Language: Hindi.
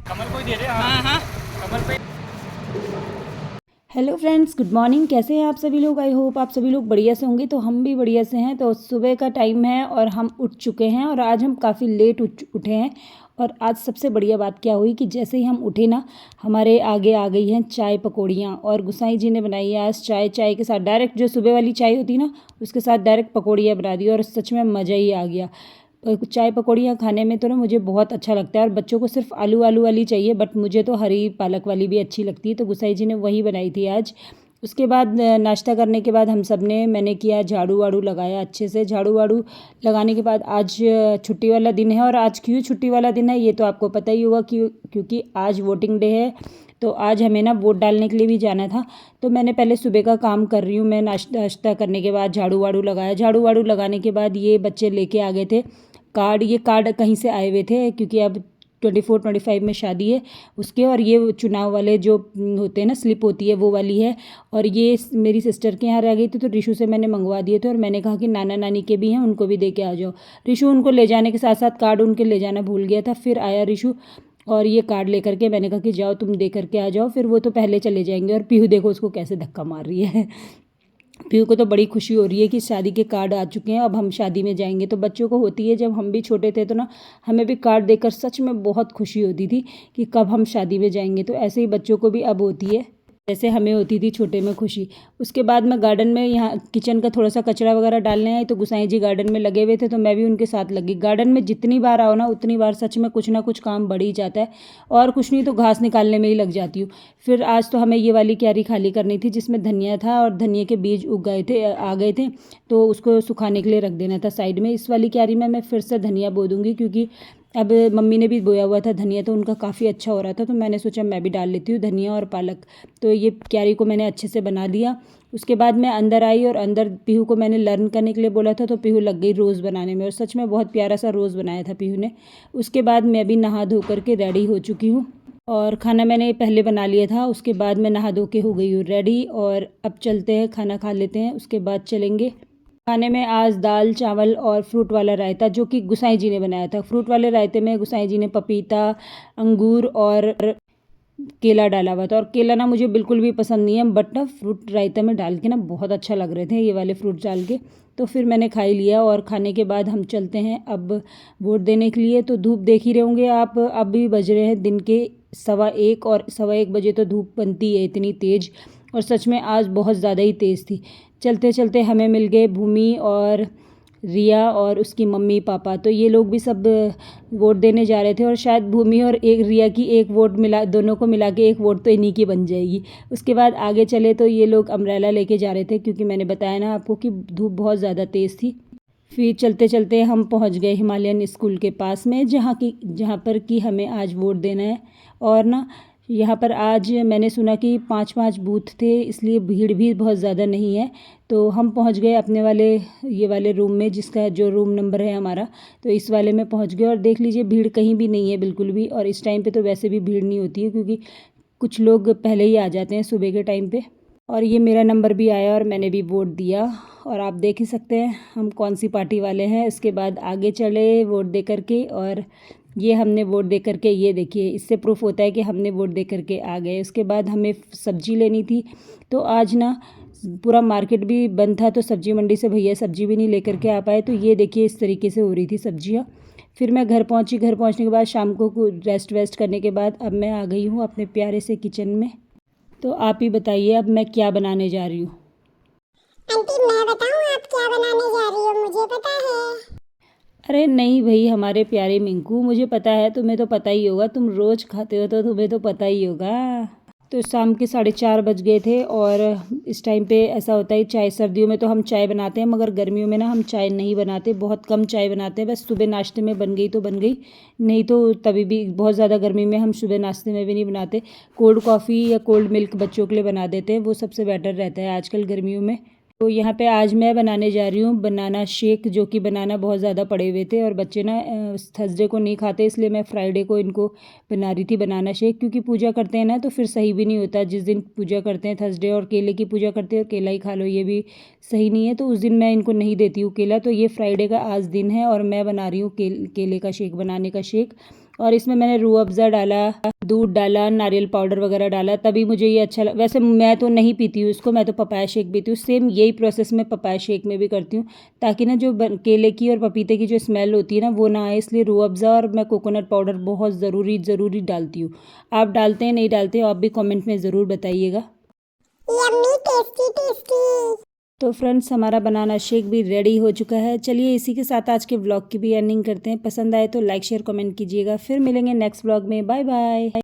कमल को ही दे दे। हाँ हाँ कमल पे। Hello friends, good morning. कैसे हैं आप सभी लोग? आई होप आप सभी लोग बढ़िया से होंगे। तो हम भी बढ़िया से हैं। तो सुबह का टाइम है और हम उठ चुके हैं और आज हम काफ़ी लेट उठे हैं। और आज सबसे बढ़िया बात क्या हुई कि जैसे ही हम उठे ना, हमारे आगे आ गई हैं चाय पकौड़ियाँ। और गुसाई जी ने बनाई है आज चाय। चाय के साथ डायरेक्ट जो सुबह वाली चाय होती है ना, उसके साथ डायरेक्ट पकौड़ियाँ बना दी और सच में मज़ा ही आ गया। चाय पकौड़ियाँ खाने में तो ना मुझे बहुत अच्छा लगता है। और बच्चों को सिर्फ आलू आलू वाली चाहिए, बट मुझे तो हरी पालक वाली भी अच्छी लगती है। तो गुसाई जी ने वही बनाई थी आज। उसके बाद नाश्ता करने के बाद हम सब ने मैंने किया झाड़ू वाड़ू लगाया अच्छे से। झाड़ू वाड़ू लगाने के बाद आज छुट्टी वाला दिन है। और आज क्यों छुट्टी वाला दिन है ये तो आपको पता ही होगा, क्योंकि आज वोटिंग डे है। तो आज हमें ना वोट डालने के लिए भी जाना था। तो मैंने पहले सुबह का काम कर रही हूँ। मैं नाश्ता करने के बाद झाड़ू वाड़ू लगाया। झाड़ू वाड़ू लगाने के बाद ये बच्चे लेके आ गए थे कार्ड। ये कार्ड कहीं से आए हुए थे, क्योंकि अब 24-25 में शादी है उसके। और ये चुनाव वाले जो होते हैं ना, स्लिप होती है वो वाली है। और ये मेरी सिस्टर के यहाँ रह गई थी, तो रिशु से मैंने मंगवा दिए थे। और मैंने कहा कि नाना नानी के भी हैं, उनको भी दे के आ जाओ। रिशु उनको ले जाने के साथ साथ कार्ड उनके ले जाना भूल गया था। फिर आया रिशु और ये कार्ड लेकर के मैंने कहा कि जाओ तुम दे करके आ जाओ। फिर वो तो पहले चले जाएंगे। और पीहू देखो उसको कैसे धक्का मार रही है। पीहू को तो बड़ी खुशी हो रही है कि शादी के कार्ड आ चुके हैं, अब हम शादी में जाएंगे। तो बच्चों को होती है, जब हम भी छोटे थे तो ना, हमें भी कार्ड देकर सच में बहुत खुशी होती थी कि कब हम शादी में जाएंगे। तो ऐसे ही बच्चों को भी अब होती है, जैसे हमें होती थी छोटे में खुशी। उसके बाद मैं गार्डन में यहाँ किचन का थोड़ा सा कचरा वगैरह डालने आई, तो गुसाई जी गार्डन में लगे हुए थे, तो मैं भी उनके साथ लगी। गार्डन में जितनी बार आओ ना, उतनी बार सच में कुछ ना कुछ काम बढ़ ही जाता है। और कुछ नहीं तो घास निकालने में ही लग जाती हूँ। फिर आज तो हमें ये वाली क्यारी खाली करनी थी जिसमें धनिया था, और धनिया के बीज उग गए थे, आ गए थे। तो उसको सुखाने के लिए रख देना था साइड में। इस वाली क्यारी में मैं फिर से धनिया बो दूँगी, क्योंकि अब मम्मी ने भी बोया हुआ था धनिया, तो उनका काफ़ी अच्छा हो रहा था। तो मैंने सोचा मैं भी डाल लेती हूँ धनिया और पालक। तो ये क्यारी को मैंने अच्छे से बना दिया। उसके बाद मैं अंदर आई, और अंदर पीहू को मैंने लर्न करने के लिए बोला था, तो पीहू लग गई रोज़ बनाने में। और सच में बहुत प्यारा सा रोज़ बनाया था पीहू ने। उसके बाद मैं भी नहा धो करके रेडी हो चुकी हूँ। और खाना मैंने पहले बना लिया था, उसके बाद मैं नहा धो के हो गई हूँ रेडी। और अब चलते हैं, खाना खा लेते हैं, उसके बाद चलेंगे। खाने में आज दाल चावल और फ्रूट वाला रायता, जो कि गुसाई जी ने बनाया था। फ्रूट वाले रायते में गुसाई जी ने पपीता, अंगूर और केला डाला हुआ था। और केला ना मुझे बिल्कुल भी पसंद नहीं है, बट ना फ्रूट रायता में डाल के ना बहुत अच्छा लग रहे थे ये वाले फ्रूट डाल के। तो फिर मैंने खा ही लिया। और खाने के बाद हम चलते हैं अब वोट देने के लिए। तो धूप देख ही रहे होंगे आप, अभी बज रहे हैं दिन के 1:15। और 1:15 तो धूप बनती है इतनी तेज़। और सच में आज बहुत ज़्यादा ही तेज़ थी। चलते चलते हमें मिल गए भूमि और रिया और उसकी मम्मी पापा। तो ये लोग भी सब वोट देने जा रहे थे। और शायद भूमि और एक रिया की एक वोट मिला, दोनों को मिला के एक वोट तो इन्हीं की बन जाएगी। उसके बाद आगे चले तो ये लोग अम्ब्रेला लेके जा रहे थे, क्योंकि मैंने बताया ना आपको कि धूप बहुत ज़्यादा तेज़ थी। फिर चलते चलते हम पहुंच गए हिमालयन स्कूल के पास में, जहाँ पर कि हमें आज वोट देना है। और ना यहाँ पर आज मैंने सुना कि 5-5 बूथ थे, इसलिए भीड़ भी बहुत ज़्यादा नहीं है। तो हम पहुँच गए अपने वाले ये वाले रूम में, जिसका जो रूम नंबर है हमारा। तो इस वाले में पहुँच गए। और देख लीजिए भीड़ कहीं भी नहीं है बिल्कुल भी। और इस टाइम पे तो वैसे भी भीड़ नहीं होती है, क्योंकि कुछ लोग पहले ही आ जाते हैं सुबह के टाइम पे। और ये मेरा नंबर भी आया और मैंने भी वोट दिया। और आप देख ही सकते हैं हम कौन सी पार्टी वाले हैं। इसके बाद आगे चले वोट दे करके। और ये हमने वोट दे करके, ये देखिए, इससे प्रूफ होता है कि हमने वोट दे करके आ गए। उसके बाद हमें सब्जी लेनी थी। तो आज ना पूरा मार्केट भी बंद था, तो सब्जी मंडी से भैया सब्जी भी नहीं लेकर के आ पाए। तो ये देखिए इस तरीके से हो रही थी सब्जियाँ। फिर मैं घर पहुंची। घर पहुंचने के बाद शाम को रेस्ट वेस्ट करने के बाद अब मैं आ गई हूँ अपने प्यारे से किचन में। तो आप ही बताइए अब मैं क्या बनाने जा रही हूँ। आंटी मैं बताऊं आप क्या बनाने जा रही हो? मुझे पता है। अरे नहीं भाई, हमारे प्यारे मिंकू, मुझे पता है, तुम्हें तो पता ही होगा, तुम रोज़ खाते हो तो तुम्हें तो पता ही होगा। तो शाम के 4:30 बज गए थे। और इस टाइम पे ऐसा होता है, चाय सर्दियों में तो हम चाय बनाते हैं, मगर गर्मियों में ना हम चाय नहीं बनाते, बहुत कम चाय बनाते हैं। बस सुबह नाश्ते में बन गई तो बन गई, नहीं तो तभी भी बहुत ज़्यादा गर्मी में हम सुबह नाश्ते में भी नहीं बनाते। कोल्ड कॉफ़ी या कोल्ड मिल्क बच्चों के लिए बना देते हैं, वो सबसे बेटर रहता है आजकल गर्मियों में। तो यहाँ पे आज मैं बनाने जा रही हूँ बनाना शेक, जो कि बनाना बहुत ज़्यादा पड़े हुए थे और बच्चे ना थर्सडे को नहीं खाते, इसलिए मैं फ्राइडे को इनको बना रही थी बनाना शेक। क्योंकि पूजा करते हैं ना, तो फिर सही भी नहीं होता। जिस दिन पूजा करते हैं थर्सडे और केले की पूजा करते हैं और केला ही खा लो, ये भी सही नहीं है। तो उस दिन मैं इनको नहीं देती हूँ केला। तो ये फ्राइडे का आज दिन है और मैं बना रही हूँ केले का शेक, बनाने का शेक। और इसमें मैंने रूह अफ़ज़ा डाला, दूध डाला, नारियल पाउडर वगैरह डाला, तभी मुझे ये अच्छा लगा। वैसे मैं तो नहीं पीती हूँ इसको, मैं तो पपाया शेक पीती हूँ। सेम यही प्रोसेस मैं पपाया शेक में भी करती हूँ, ताकि ना जो केले की और पपीते की जो स्मेल होती है ना वो ना आए, इसलिए रूह अफ़ज़ा और मैं कोकोनट पाउडर बहुत ज़रूरी डालती हूँ। आप डालते हैं नहीं डालते हो, आप भी कमेंट में ज़रूर बताइएगा। Yummy tasty tasty. तो फ्रेंड्स हमारा बनाना शेक भी रेडी हो चुका है। चलिए इसी के साथ आज के व्लॉग की भी एंडिंग करते हैं। पसंद आए तो लाइक शेयर कमेंट कीजिएगा। फिर मिलेंगे नेक्स्ट व्लॉग में। Bye bye.